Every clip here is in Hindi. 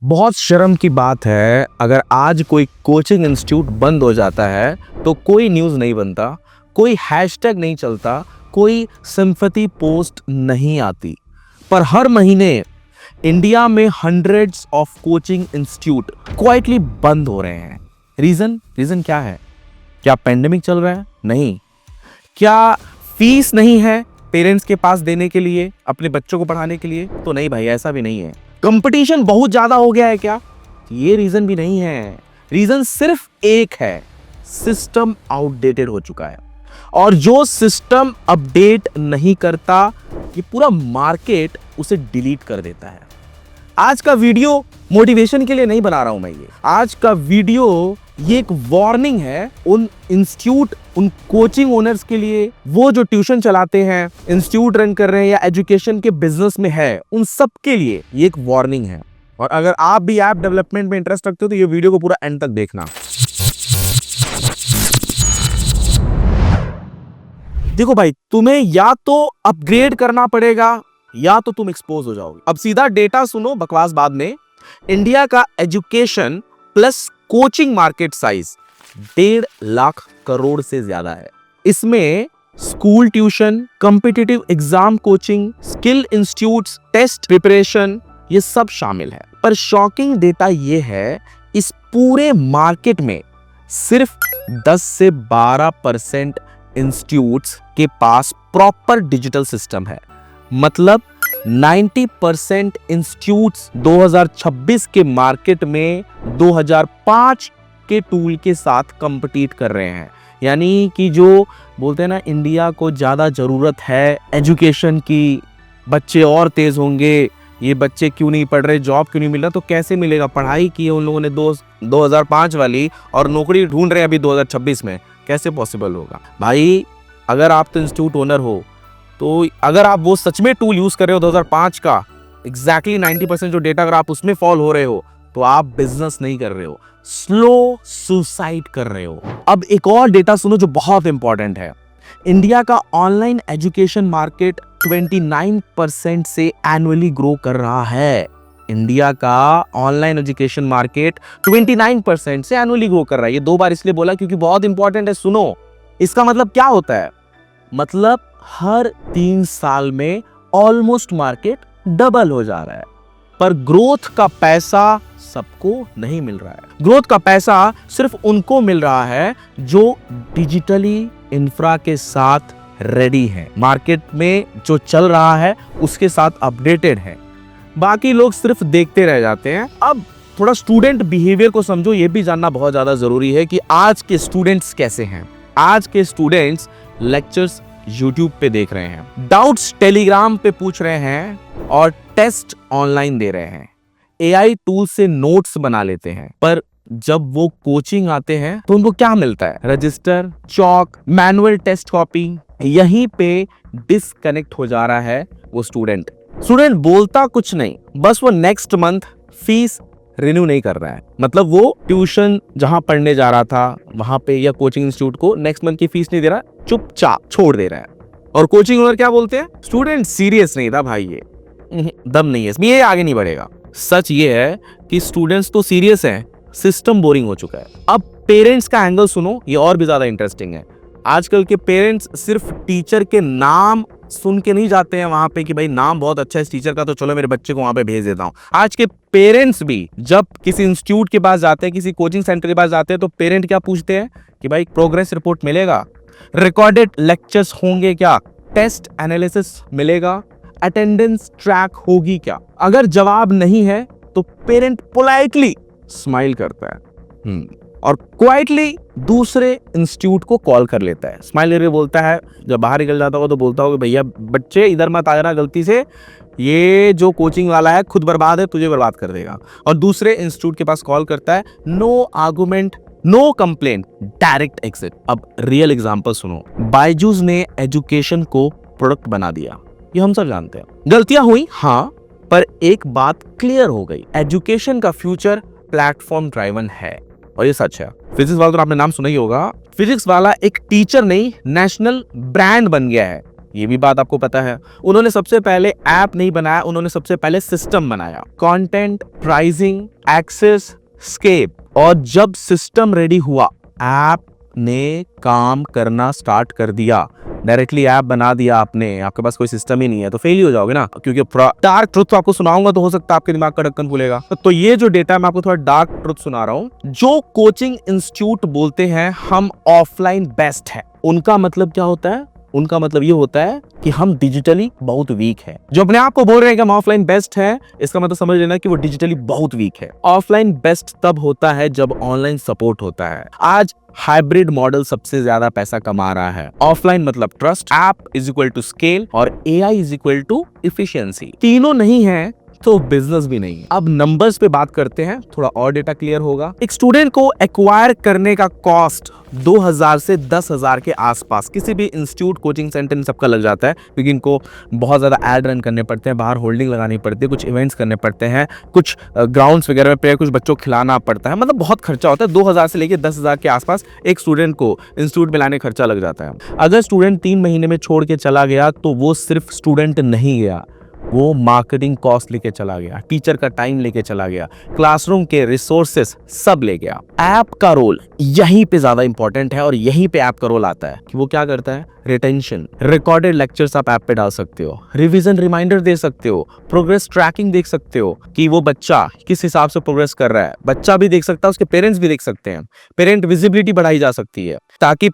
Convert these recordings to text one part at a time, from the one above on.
बहुत शर्म की बात है, अगर आज कोई कोचिंग इंस्टीट्यूट बंद हो जाता है तो कोई न्यूज़ नहीं बनता, कोई हैशटैग नहीं चलता, कोई सिंपैथी पोस्ट नहीं आती। पर हर महीने इंडिया में hundreds of coaching institute quietly बंद हो रहे हैं। रीजन क्या है? क्या पेंडेमिक चल रहा है? नहीं। क्या फीस नहीं है पेरेंट्स के पास देने के लिए, अपने बच्चों को पढ़ाने के लिए? तो नहीं भाई, ऐसा भी नहीं है। कंपटीशन बहुत ज्यादा हो गया है क्या? ये रीजन भी नहीं है। रीजन सिर्फ एक है, सिस्टम आउटडेटेड हो चुका है। और जो सिस्टम अपडेट नहीं करता, ये पूरा मार्केट उसे डिलीट कर देता है। आज का वीडियो मोटिवेशन के लिए नहीं बना रहा हूं मैं ये। आज का वीडियो ये एक वार्निंग है उन इंस्टीट्यूट, उन कोचिंग ओनर्स के लिए, वो जो ट्यूशन चलाते हैं, इंस्टीट्यूट रन कर रहे हैं या एजुकेशन के बिजनेस में है, उन सब के लिए ये एक वार्निंग है। और अगर आप भी ऐप डेवलपमेंट में इंटरेस्ट रखते हो तो ये वीडियो को पूरा एंड तक देखना। देखो भाई, तुम्हें या तो अपग्रेड करना पड़ेगा या तो तुम एक्सपोज हो जाओगे। अब सीधा डेटा सुनो, बकवास बाद में। इंडिया का education plus coaching market size 1.5 lakh crore से ज्यादा है। इसमें school tuition, competitive exam coaching, skill institutes, test preparation, ये सब शामिल है। पर शॉकिंग डेटा ये है, इस पूरे मार्केट में सिर्फ 10 से 12% इंस्टीट्यूट्स के पास प्रॉपर डिजिटल सिस्टम है। मतलब 90% इंस्टीट्यूट्स 2026 के मार्केट में 2005 के टूल के साथ कंपीट कर रहे हैं। यानी कि जो बोलते हैं ना, इंडिया को ज़्यादा ज़रूरत है एजुकेशन की, बच्चे और तेज़ होंगे, ये बच्चे क्यों नहीं पढ़ रहे, जॉब क्यों नहीं मिल रहा, तो कैसे मिलेगा? पढ़ाई की है उन लोगों ने 2005 वाली, और नौकरी ढूंढ रहे हैं अभी 2026 में, कैसे पॉसिबल होगा? भाई अगर आप तो इंस्टीट्यूट ओनर हो, तो अगर आप वो सच में टूल यूज कर रहे हो 2005 का, एग्जैक्टली 90% जो डेटा अगर आप उसमें फॉल हो रहे हो, तो आप बिजनेस नहीं कर रहे हो, स्लो सुसाइड कर रहे हो। अब एक और डेटा सुनो जो बहुत इंपॉर्टेंट है। इंडिया का ऑनलाइन एजुकेशन मार्केट 29% से एनुअली ग्रो कर रहा है। इंडिया का ऑनलाइन एजुकेशन मार्केट 29% से एनुअली ग्रो कर रहा है। ये 2 बार इसलिए बोला क्योंकि बहुत इंपॉर्टेंट है। सुनो, इसका मतलब क्या होता है? मतलब हर 3 साल में ऑलमोस्ट मार्केट डबल हो जा रहा है। पर ग्रोथ का पैसा सबको नहीं मिल रहा है। ग्रोथ का पैसा सिर्फ उनको मिल रहा है जो डिजिटली इंफ्रा के साथ रेडी है, मार्केट में जो चल रहा है उसके साथ अपडेटेड है। बाकी लोग सिर्फ देखते रह जाते हैं। अब थोड़ा स्टूडेंट बिहेवियर को समझो, ये भी जानना बहुत ज्यादा जरूरी है कि आज के स्टूडेंट्स कैसे हैं। आज के स्टूडेंट्स लेक्चर्स YouTube पे देख रहे हैं, डाउट्स टेलीग्राम पे पूछ रहे हैं, और टेस्ट ऑनलाइन दे रहे हैं। AI टूल से नोट्स बना लेते हैं। पर जब वो कोचिंग आते हैं तो उनको क्या मिलता है? Register, chalk, manual test copy. यहीं पे डिस्कनेक्ट हो जा रहा है वो स्टूडेंट बोलता कुछ नहीं, बस वो नेक्स्ट मंथ फीस रिन्यू नहीं कर रहा है। मतलब वो ट्यूशन जहां पढ़ने जा रहा था वहां पे या कोचिंग इंस्टीट्यूट को नेक्स्ट मंथ की फीस नहीं दे रहा, चुपचाप छोड़ दे रहा है। और कोचिंग ओनर क्या बोलते हैं? स्टूडेंट सीरियस नहीं था भाई, ये दम नहीं है इसमें, ये आगे नहीं बढ़ेगा। सच ये है कि स्टूडेंट्स तो सीरियस हैं, सिस्टम बोरिंग हो चुका है। अब पेरेंट्स का एंगल सुनो, ये और भी ज्यादा इंटरेस्टिंग है। आजकल के पेरेंट्स सिर्फ टीचर के नाम सुन के नहीं जाते हैं वहां पे कि भाई नाम बहुत अच्छा है इस टीचर का, तो चलो मेरे बच्चे को वहां पे भेज देता हूं। आज के पेरेंट्स भी जब किसी इंस्टीट्यूट के पास जाते हैं, किसी कोचिंग सेंटर के पास जाते हैं, तो पेरेंट क्या पूछते हैं कि भाई प्रोग्रेस रिपोर्ट मिलेगा, रिकॉर्डेड लेक्चर्स होंगे क्या, टेस्ट एनालिसिस मिलेगा, अटेंडेंस ट्रैक होगी क्या? अगर जवाब नहीं है तो पेरेंट पोलाइटली स्माइल करता है और क्वाइटली दूसरे इंस्टीट्यूट को कॉल कर लेता है। स्माइल करके बोलता है, जब बाहर निकल जाता होगा तो बोलता होगा भैया बच्चे इधर मत आ जाना गलती से, ये जो कोचिंग वाला है खुद बर्बाद है, तुझे बर्बाद कर देगा। और दूसरे इंस्टीट्यूट के पास कॉल करता है, no argument, no complaint, direct exit. अब रियल एग्जांपल सुनो। बायजूस ने एजुकेशन को प्रोडक्ट बना दिया, ये हम सब जानते हैं। गलतियां हुई हाँ, पर एक बात क्लियर हो गई, एजुकेशन का फ्यूचर प्लेटफॉर्म ड्राइवन है। और ये सच है। फिजिक्स वाला तो आपने नाम सुना ही होगा। फिजिक्स वाला एक टीचर नहीं, नेशनल ब्रांड बन गया है। ये भी बात आपको पता है। उन्होंने सबसे पहले ऐप नहीं बनाया, उन्होंने सबसे पहले सिस्टम बनाया, कंटेंट, प्राइसिंग, एक्सेस, स्केप। और जब सिस्टम रेडी हुआ, ऐप ने काम करना स्टार्ट कर दिया। डायरेक्टली ऐप बना दिया आपने, आपके पास कोई सिस्टम ही नहीं है तो फेल ही हो जाओगे ना। क्योंकि डार्क ट्रुथ आपको सुनाऊंगा तो हो सकता है आपके दिमाग का ढक्कन खुलेगा। तो ये जो डेटा है मैं आपको थोड़ा डार्क ट्रुथ सुना रहा हूं। जो कोचिंग इंस्टीट्यूट बोलते हैं हम ऑफलाइन बेस्ट है, उनका मतलब क्या होता है? उनका मतलब ये होता है कि हम डिजिटली बहुत वीक है। जो अपने आप को बोल रहे हैं कि हम ऑफलाइन बेस्ट है, इसका मतलब समझ लेना कि वो डिजिटली बहुत वीक है। ऑफलाइन बेस्ट तब होता है जब ऑनलाइन सपोर्ट होता है। आज हाइब्रिड मॉडल सबसे ज्यादा पैसा कमा रहा है। ऑफलाइन मतलब trust, app is equal to scale और AI is equal to efficiency. तीनों नहीं है तो बिजनेस भी नहीं है। अब नंबर्स पे बात करते हैं, थोड़ा और डेटा क्लियर होगा। एक स्टूडेंट को एक्वायर करने का कॉस्ट 2000 से 10,000 के आसपास किसी भी इंस्टीट्यूट, कोचिंग सेंटर सबका लग जाता है, क्योंकि इनको बहुत ज्यादा एड रन करने पड़ते हैं, बाहर होल्डिंग लगानी पड़ती है, कुछ इवेंट्स करने पड़ते हैं, कुछ ग्राउंड्स वगैरह पे कुछ बच्चों को खिलाना पड़ता है, मतलब बहुत खर्चा होता है। 2000 से लेकर 10,000 के आसपास एक स्टूडेंट को इंस्टीट्यूट में लाने खर्चा लग जाता है। अगर स्टूडेंट 3 महीने में छोड़ के चला गया तो वो सिर्फ स्टूडेंट नहीं गया, वो मार्केटिंग कॉस्ट लेके चला गया, टीचर का टाइम लेके चला गया, क्लासरूम के रिसोर्सेस सब ले गया। ऐप का रोल यहीं पे ज्यादा इंपॉर्टेंट है और यहीं पे ऐप का रोल आता है कि वो क्या करता है? रिटेंशन। रिकॉर्डेड लेक्चर्स आप ऐप पे डाल सकते हो, रिवीजन रिमाइंडर दे सकते हो, प्रोग्रेस ट्रैकिंग देख सकते हो कि वो बच्चा किस हिसाब से प्रोग्रेस कर रहा है। बच्चा भी देख सकता है, उसके पेरेंट्स भी देख सकते हैं। पेरेंट विजिबिलिटी बढ़ाई जा सकती है ताकि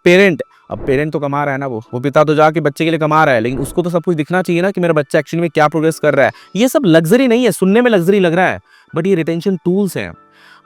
अब पेरेंट तो कमा रहा है ना, वो पिता तो जाके बच्चे के लिए कमा रहा है, लेकिन उसको तो सब कुछ दिखना चाहिए ना कि मेरा बच्चा एक्चुअली में क्या प्रोग्रेस कर रहा है। ये सब लग्जरी नहीं है, सुनने में लग्जरी लग रहा है, बट ये रिटेंशन टूल्स हैं।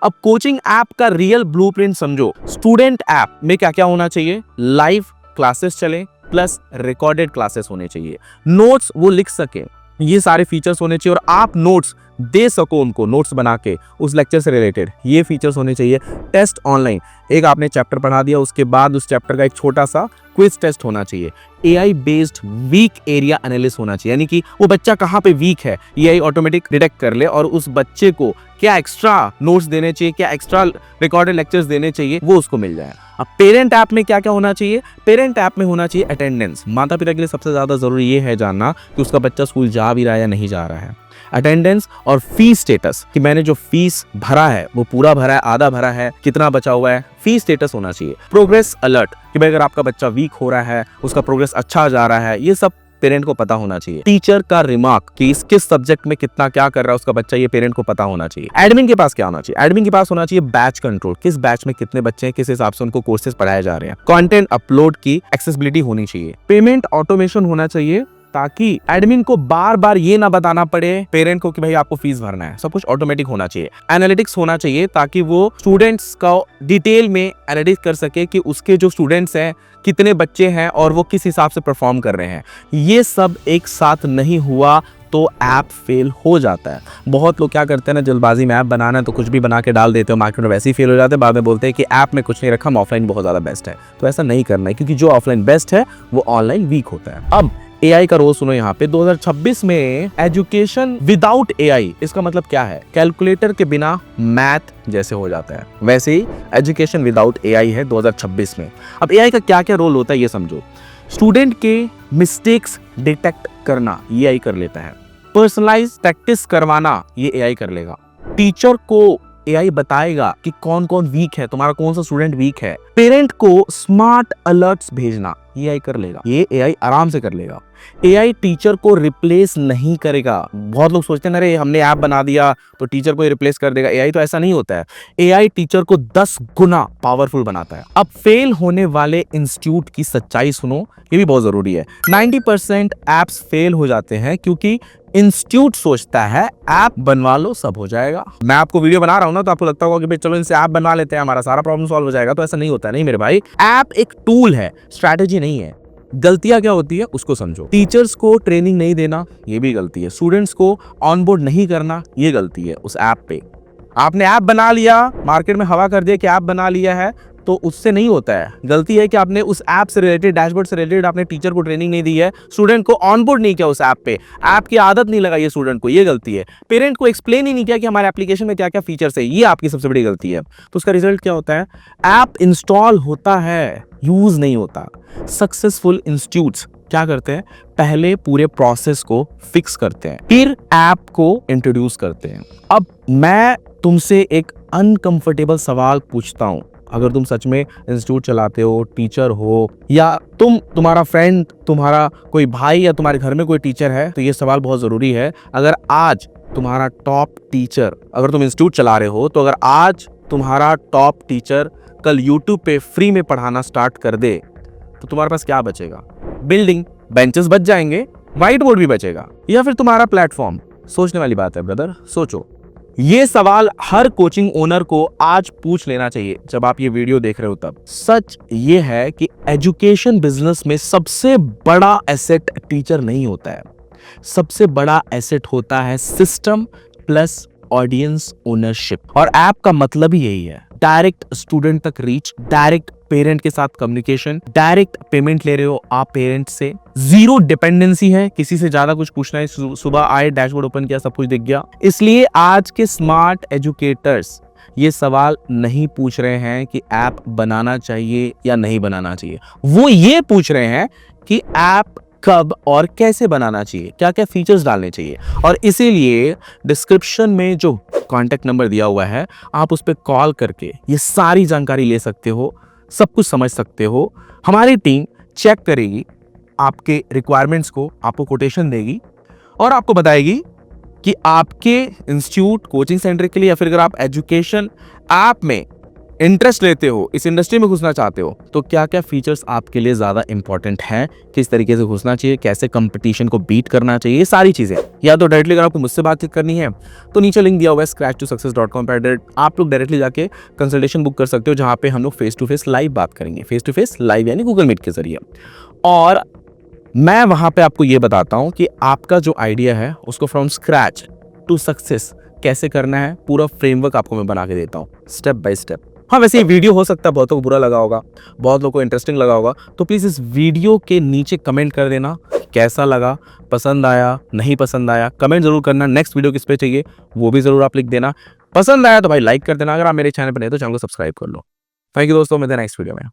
अब कोचिंग ऐप का रियल ब्लूप्रिंट समझो। स्टूडेंट ऐप में क्या क्या होना चाहिए? लाइव क्लासेस चले प्लस रिकॉर्डेड क्लासेस होने चाहिए, नोट्स वो लिख सके, ये सारे फीचर्स होने चाहिए, और आप नोट्स दे सको उनको, नोट्स बना के उस लेक्चर से रिलेटेड, ये फीचर्स होने चाहिए। टेस्ट ऑनलाइन, एक आपने चैप्टर पढ़ा दिया, उसके बाद उस चैप्टर का एक छोटा सा क्विज टेस्ट होना चाहिए। AI based weak area analysis होना चाहिए, यानी कि वो बच्चा कहाँ पे वीक है एआई ऑटोमेटिक डिटेक्ट कर ले और उस बच्चे को क्या एक्स्ट्रा नोट्स देने चाहिए, क्या एक्स्ट्रा रिकॉर्डेड लेक्चर्स देने चाहिए, वो उसको मिल जाए। अब पेरेंट ऐप में क्या क्या होना चाहिए? पेरेंट ऐप में होना चाहिए अटेंडेंस। माता पिता के लिए सबसे ज्यादा जरूरी ये है जानना कि उसका बच्चा स्कूल जा भी रहा है या नहीं जा रहा है। अटेंडेंस और फीस स्टेटस, कि मैंने जो फीस भरा है वो पूरा भरा है, आधा भरा है, कितना बचा हुआ है, फीस स्टेटस होना चाहिए। प्रोग्रेस अलर्ट, कि भाई अगर आपका बच्चा वीक हो रहा है, उसका प्रोग्रेस अच्छा जा रहा है, ये सब पेरेंट को पता होना चाहिए। टीचर का रिमार्क कि इस किस सब्जेक्ट में कितना क्या कर रहा है उसका बच्चा, ये पेरेंट को पता होना चाहिए। एडमिन के पास क्या होना चाहिए? एडमिन के पास होना चाहिए बैच कंट्रोल, किस बैच में कितने बच्चे हैं, किस हिसाब से उनको कोर्सेज पढ़ाए जा रहे हैं। कंटेंट अपलोड की एक्सेसिबिलिटी होनी चाहिए। पेमेंट ऑटोमेशन होना चाहिए ताकि एडमिन को बार बार ये ना बताना पड़े पेरेंट को कि भाई आपको फीस भरना है, सब कुछ ऑटोमेटिक होना चाहिए। एनालिटिक्स होना चाहिए ताकि वो स्टूडेंट्स का डिटेल में एनालिटिक्स कर सके कि उसके जो स्टूडेंट्स हैं कितने बच्चे हैं और वो किस हिसाब से परफॉर्म कर रहे हैं। ये सब एक साथ नहीं हुआ तो ऐप फेल हो जाता है। बहुत लोग क्या करते हैं ना, जल्दबाजी में ऐप बनाना है तो कुछ भी बना के डाल देते हो, मार्केट में वैसे ही फेल हो जाते हैं, बाद में बोलते हैं कि ऐप में कुछ नहीं रखा, हम ऑफलाइन बहुत ज्यादा बेस्ट है। तो ऐसा नहीं करना है, क्योंकि जो ऑफलाइन बेस्ट है वो ऑनलाइन वीक होता है। अब एआई का रोल सुनो यहाँ पे। 2026 में एजुकेशन विदाउट एआई, इसका मतलब क्या है? कैलकुलेटर के बिना मैथ जैसे हो जाता है, वैसे ही एजुकेशन विदाउट एआई है 2026 में। अब एआई का क्या क्या रोल होता है ये समझो। स्टूडेंट के मिस्टेक्स डिटेक्ट करना ये एआई कर लेता है। पर्सनलाइज प्रैक्टिस करवाना ये एआई कर लेगा। टीचर को एआई बताएगा कि कौन कौन वीक है, तुम्हारा कौन सा स्टूडेंट वीक है। पेरेंट को स्मार्ट अलर्ट्स भेजना ये एआई कर लेगा, ये एआई आराम से कर लेगा। एआई टीचर को रिप्लेस नहीं करेगा। बहुत लोग सोचते हैं अरे हमने ऐप बना दिया तो टीचर को ही रिप्लेस कर देगा। एआई तो ऐसा नहीं होता है। एआई टीचर को 10 गुना पावरफुल बनाता है। अब फेल होने वाले इंस्टीट्यूट की सच्चाई सुनो, ये भी बहुत जरूरी है। 90% एप्स फेल हो जाते हैं क्योंकि इंस्टीट्यूट सोचता है ऐप बनवा लो सब हो जाएगा। मैं आपको वीडियो बना रहा हूं ना तो आपको लगता होगा कि भाई चलो इनसे ऐप बनवा लेते हैं, हमारा सारा प्रॉब्लम सॉल्व हो जाएगा। तो ऐसा नहीं होता है, नहीं मेरे भाई। ऐप एक टूल है, स्ट्रैटेजी नहीं है। गलतियां क्या होती है उसको समझो। टीचर्स को ट्रेनिंग नहीं देना ये भी गलती है। स्टूडेंट्स को ऑनबोर्ड नहीं करना ये गलती है। उस ऐप पे आपने ऐप बना लिया, मार्केट में हवा कर दिया कि ऐप बना लिया है, तो उससे नहीं होता है। गलती है कि आपने उस ऐप से रिलेटेड, डैशबोर्ड से रिलेटेड आपने टीचर को ट्रेनिंग नहीं दी है, स्टूडेंट को ऑनबोर्ड नहीं किया उस ऐप पे, ऐप की आदत नहीं लगाई स्टूडेंट को, ये गलती है। पेरेंट को एक्सप्लेन ही नहीं किया कि हमारे एप्लीकेशन में क्या क्या फीचर्स है, ये आपकी सबसे बड़ी गलती है। तो उसका रिजल्ट क्या होता है? ऐप इंस्टॉल होता है, यूज नहीं होता। सक्सेसफुल इंस्टीट्यूट्स क्या करते हैं? पहले पूरे प्रोसेस को फिक्स करते हैं, फिर ऐप को इंट्रोड्यूस करते हैं। अब मैं तुमसे एक अनकंफर्टेबल सवाल पूछता हूं, अगर तुम सच में इंस्टीट्यूट चलाते हो, टीचर हो, या तुम्हारा फ्रेंड, तुम्हारा कोई भाई या तुम्हारे घर में कोई टीचर है, तो ये सवाल बहुत जरूरी है। अगर आज तुम्हारा टॉप टीचर, अगर तुम इंस्टीट्यूट चला रहे हो, तो अगर आज तुम्हारा टॉप टीचर कल यूट्यूब पे फ्री में पढ़ाना स्टार्ट कर दे, तो तुम्हारे पास क्या बचेगा? बिल्डिंग, बेंचेस बच जाएंगे, व्हाइट बोर्ड भी बचेगा, या फिर तुम्हारा प्लेटफॉर्म? सोचने वाली बात है ब्रदर, सोचो। ये सवाल हर कोचिंग ओनर को आज पूछ लेना चाहिए जब आप ये वीडियो देख रहे हो तब। सच ये है कि एजुकेशन बिजनेस में सबसे बड़ा एसेट टीचर नहीं होता है, सबसे बड़ा एसेट होता है सिस्टम प्लस ऑडियंस ओनरशिप। और ऐप का मतलब ही यही है, डायरेक्ट स्टूडेंट तक रीच, डायरेक्ट पेरेंट के साथ कम्युनिकेशन, डायरेक्ट पेमेंट ले रहे हो आप पेरेंट से, जीरो डिपेंडेंसी है, किसी से ज्यादा कुछ पूछना है, सुबह आए डैशबोर्ड ओपन किया, सब कुछ दिख गया। इसलिए आज के स्मार्ट एजुकेटर्स ये सवाल नहीं पूछ रहे हैं कि ऐप बनाना चाहिए या नहीं बनाना चाहिए, वो ये पूछ रहे हैं कि ऐप कब और कैसे बनाना चाहिए, क्या क्या फीचर्स डालने चाहिए। और इसीलिए डिस्क्रिप्शन में जो कॉन्टैक्ट नंबर दिया हुआ है, आप उस पर कॉल करके ये सारी जानकारी ले सकते हो, सब कुछ समझ सकते हो। हमारी टीम चेक करेगी आपके रिक्वायरमेंट्स को, आपको कोटेशन देगी और आपको बताएगी कि आपके इंस्टीट्यूट, कोचिंग सेंटर के लिए, या फिर अगर आप एजुकेशन ऐप में इंटरेस्ट लेते हो, इस इंडस्ट्री में घुसना चाहते हो, तो क्या क्या फीचर्स आपके लिए ज्यादा इंपॉर्टेंट हैं, किस तरीके से घुसना चाहिए, कैसे कंपटीशन को बीट करना चाहिए, ये सारी चीजें। या तो डायरेक्टली अगर आपको मुझसे बातचीत करनी है तो नीचे लिंक दिया हुआ है scratch2success.com पर आप लोग डायरेक्टली जाके कंसल्टेशन बुक कर सकते हो, जहां पे हम लोग फेस टू फेस लाइव बात करेंगे, फेस टू फेस लाइव यानी गूगल मीट के जरिए। और मैं वहां पे आपको ये बताता हूं कि आपका जो आइडिया है उसको फ्रॉम स्क्रैच टू सक्सेस कैसे करना है, पूरा फ्रेमवर्क आपको मैं बना के देता हूं स्टेप बाय स्टेप। हाँ, वैसे ये वीडियो हो सकता है बहुतों को बुरा लगा होगा, बहुत लोगों को इंटरेस्टिंग लगा होगा, तो प्लीज़ इस वीडियो के नीचे कमेंट कर देना कैसा लगा, पसंद आया, नहीं पसंद आया, कमेंट जरूर करना। नेक्स्ट वीडियो किस पे चाहिए वो भी जरूर आप लिख देना। पसंद आया तो भाई लाइक कर देना, अगर आप मेरे चैनल पर नहीं तो चैनल को सब्सक्राइब कर लो। थैंक यू दोस्तों, मिलते हैं नेक्स्ट वीडियो में।